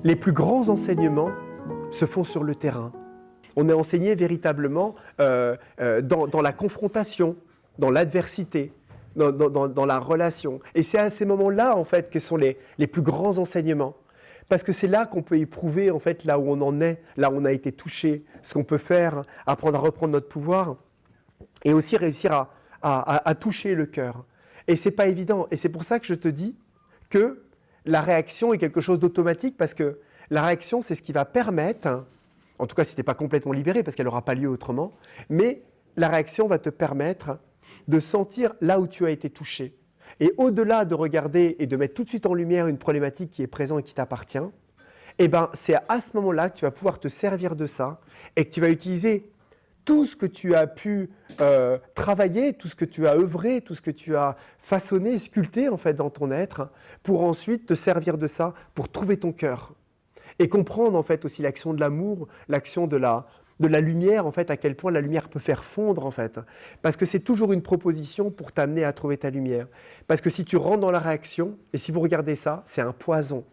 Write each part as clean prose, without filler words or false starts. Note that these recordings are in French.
Les plus grands enseignements se font sur le terrain. On est enseigné véritablement dans la confrontation, dans l'adversité, dans la relation. Et c'est à ces moments-là, en fait, que sont les plus grands enseignements. Parce que c'est là qu'on peut éprouver, en fait, là où on en est, là où on a été touché, ce qu'on peut faire, apprendre à reprendre notre pouvoir, et aussi réussir à toucher le cœur. Et c'est pas évident. Et c'est pour ça que je te dis que la réaction est quelque chose d'automatique, parce que la réaction, c'est ce qui va permettre, en tout cas si tu n'es pas complètement libéré, parce qu'elle n'aura pas lieu autrement, mais la réaction va te permettre de sentir là où tu as été touché. Et au-delà de regarder et de mettre tout de suite en lumière une problématique qui est présente et qui t'appartient, eh ben, c'est à ce moment-là que tu vas pouvoir te servir de ça et que tu vas utiliser tout ce que tu as pu travailler, tout ce que tu as œuvré, tout ce que tu as façonné, sculpté en fait dans ton être, pour ensuite te servir de ça pour trouver ton cœur. Et comprendre en fait aussi l'action de l'amour, l'action de la lumière, en fait, à quel point la lumière peut faire fondre, en fait. Parce que c'est toujours une proposition pour t'amener à trouver ta lumière. Parce que si tu rentres dans la réaction, et si vous regardez ça, c'est un poison.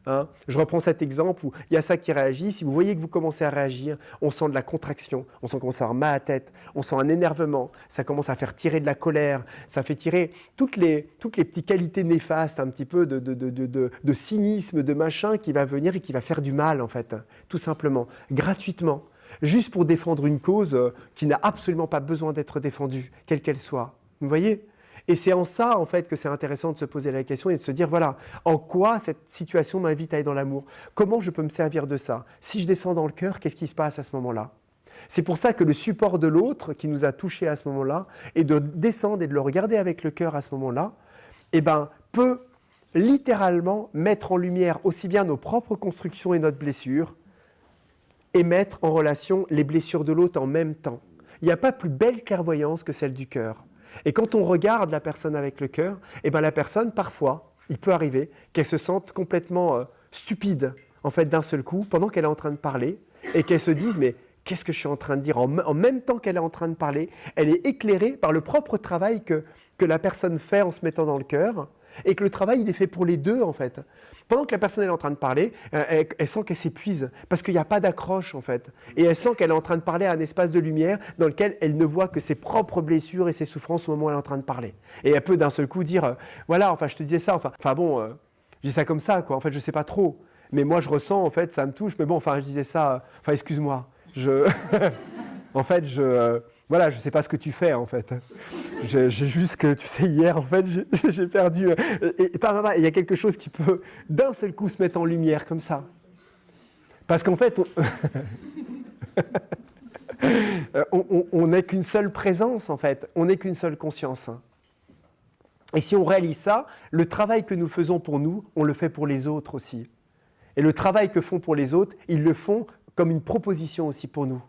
Hein, je reprends cet exemple où il y a ça qui réagit. Si vous voyez que vous commencez à réagir, on sent de la contraction, on sent qu'on commence à avoir mal à la tête, on sent un énervement, ça commence à faire tirer de la colère, ça fait tirer toutes les petites qualités néfastes, un petit peu de cynisme, de machin qui va venir et qui va faire du mal en fait, tout simplement, gratuitement, juste pour défendre une cause qui n'a absolument pas besoin d'être défendue, quelle qu'elle soit. Vous voyez ? Et c'est en ça, en fait, que c'est intéressant de se poser la question et de se dire, voilà, en quoi cette situation m'invite à aller dans l'amour ? Comment je peux me servir de ça ? Si je descends dans le cœur, qu'est-ce qui se passe à ce moment-là ? C'est pour ça que le support de l'autre qui nous a touchés à ce moment-là, et de descendre et de le regarder avec le cœur à ce moment-là, eh ben, peut littéralement mettre en lumière aussi bien nos propres constructions et notre blessure, et mettre en relation les blessures de l'autre en même temps. Il n'y a pas plus belle clairvoyance que celle du cœur. Et quand on regarde la personne avec le cœur, eh ben la personne, parfois, il peut arriver qu'elle se sente complètement stupide, en fait, d'un seul coup, pendant qu'elle est en train de parler, et qu'elle se dise, mais qu'est-ce que je suis en train de dire ? En même temps qu'elle est en train de parler, elle est éclairée par le propre travail que la personne fait en se mettant dans le cœur, et que le travail, il est fait pour les deux, en fait. Pendant que la personne est en train de parler, elle sent qu'elle s'épuise, parce qu'il n'y a pas d'accroche, en fait. Et elle sent qu'elle est en train de parler à un espace de lumière dans lequel elle ne voit que ses propres blessures et ses souffrances au moment où elle est en train de parler. Et elle peut d'un seul coup dire, voilà, enfin, je te disais ça, enfin bon, je dis ça comme ça, quoi. En fait, je ne sais pas trop. Mais moi, je ressens, en fait, ça me touche. Mais bon, enfin, je disais ça, enfin, excuse-moi. En fait, voilà, je ne sais pas ce que tu fais, en fait. J'ai juste que, tu sais, hier, en fait, j'ai perdu... Et il y a quelque chose qui peut, d'un seul coup, se mettre en lumière, comme ça. Parce qu'en fait, on n'est qu'une seule présence, en fait. On n'est qu'une seule conscience. Et si on réalise ça, le travail que nous faisons pour nous, on le fait pour les autres aussi. Et le travail que font pour les autres, ils le font comme une proposition aussi pour nous.